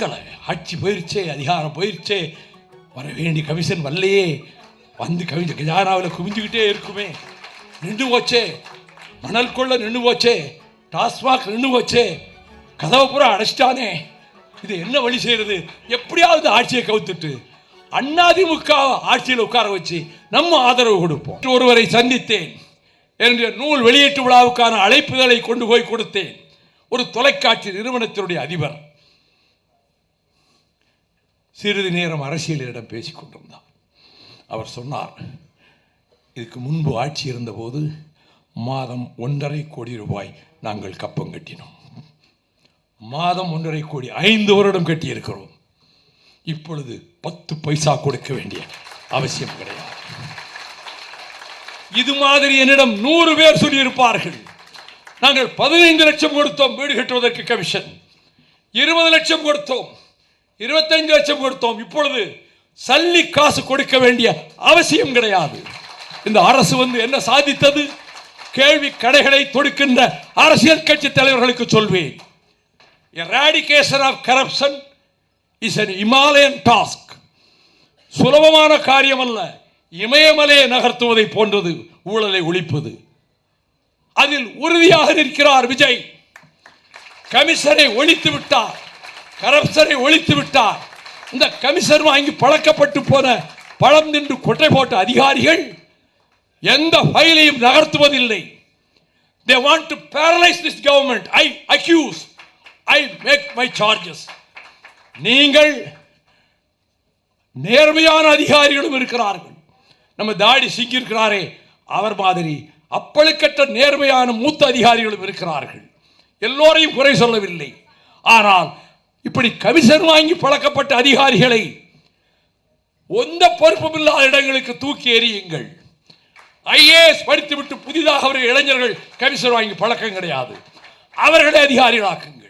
பொறுக்கலை. ஆட்சி போயிருச்சே, அதிகாரம் போயிருச்சே, வர வேண்டிய கமிஷன் வரலையே, வந்து கஜானாவில் குவிஞ்சுக்கிட்டே இருக்குமே, நின்று போச்சே, மணல் கொள்ள நின்று போச்சே, டாஸ்மாக் நின்று போச்சே, கதவை பூரா அடைச்சிட்டானே, இது என்ன வழி செய்யறது? எப்படியாவது ஆட்சியை கவுத்துட்டு அதிமுக ஆட்சியில் உட்கார வச்சு நம்ம ஆதரவு கொடுப்போம். ஒருவரை சந்தித்தேன் என்ற நூல் வெளியீட்டு விழாவுக்கான அழைப்புதலை கொண்டு போய் கொடுத்தேன். ஒரு தொலைக்காட்சி நிறுவனத்தினுடைய அதிபர் சிறிது நேரம் அரசியலிடம் பேசிக் கொண்டிருந்தார். அவர் சொன்னார், இதுக்கு முன்பு ஆட்சி இருந்தபோது மாதம் 1.5 கோடி ரூபாய் நாங்கள் கப்பம் கட்டினோம். மாதம் 1.5 கோடி 5 வருடம் கட்டியிருக்கிறோம். இப்பொழுது 10 பைசா கொடுக்க வேண்டிய அவசியம் கிடையாது. இது மாதிரி என்னிடம் 100 பேர் சொல்லியிருப்பார்கள். நாங்கள் 15 லட்சம் கொடுத்தோம் வீடு கட்டுவதற்கு கமிஷன், 20 லட்சம் கொடுத்தோம், 25 லட்சம் கொடுத்தோம், இப்பொழுது சல்லி காசு கொடுக்க வேண்டிய அவசியம் கிடையாது. இந்த அரசு என்ன சாதித்தது? கேள்வி கடைகளை தொடுக்கின்ற அரசியல் கட்சி தலைவர்களுக்கு சொல்வேன், eradication of corruption is an Himalayan task. சுலபமான காரியம் அல்ல. இமயமலையை நகர்த்துவதை போன்றது ஊழலை ஒழிப்பது. அதில் உறுதியாக நிற்கிறார் விஜய். கமிஷனை ஒழித்து விட்டார், கரப்ஷனை ஒழித்து விட்டார். இந்த கமிஷன் வாங்கி பழக்கப்பட்டு போன பழம் நின்று கொட்டை போட்ட அதிகாரிகள் எந்த ஃபைலையும் நகர்த்துவதில்லை. They want to paralyze this government. I accuse, I make my charges. நீங்கள் நேர்மையான அதிகாரிகளும் இருக்கிறார்கள். நம்ம தாடி சிங்கி இருக்கிறாரே அவர் மாதிரி அப்பழுக்கற்ற நேர்மையான மூத்த அதிகாரிகளும் இருக்கிறார்கள். எல்லோரையும் குறை சொல்லவில்லை. ஆனால் இப்படி கமிஷன் வாங்கி பழக்கப்பட்ட அதிகாரிகளை எந்த பொறுப்பும் இல்லாத இடங்களுக்கு தூக்கி எறியுங்கள். ஐஏஎஸ் படித்துவிட்டு புதிதாக அவர்கள் இளைஞர்கள் கமிஷன் வாங்கி பழக்கம் கிடையாது, அவர்களை அதிகாரிகளாக்குங்கள்.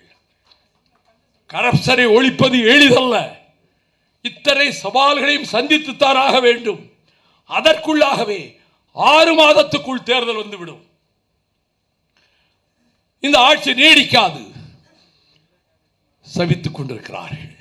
கரப்ஷனை ஒழிப்பது எளிதல்ல. இத்தனை சவால்களையும் சந்தித்துத்தான் ஆக வேண்டும். அதற்குள்ளாகவே 6 மாதத்துக்குள் தேர்தல் வந்துவிடும். இந்த ஆட்சி நீடிக்காது. சபித்துக் கொண்டிருக்கிறார்கள்.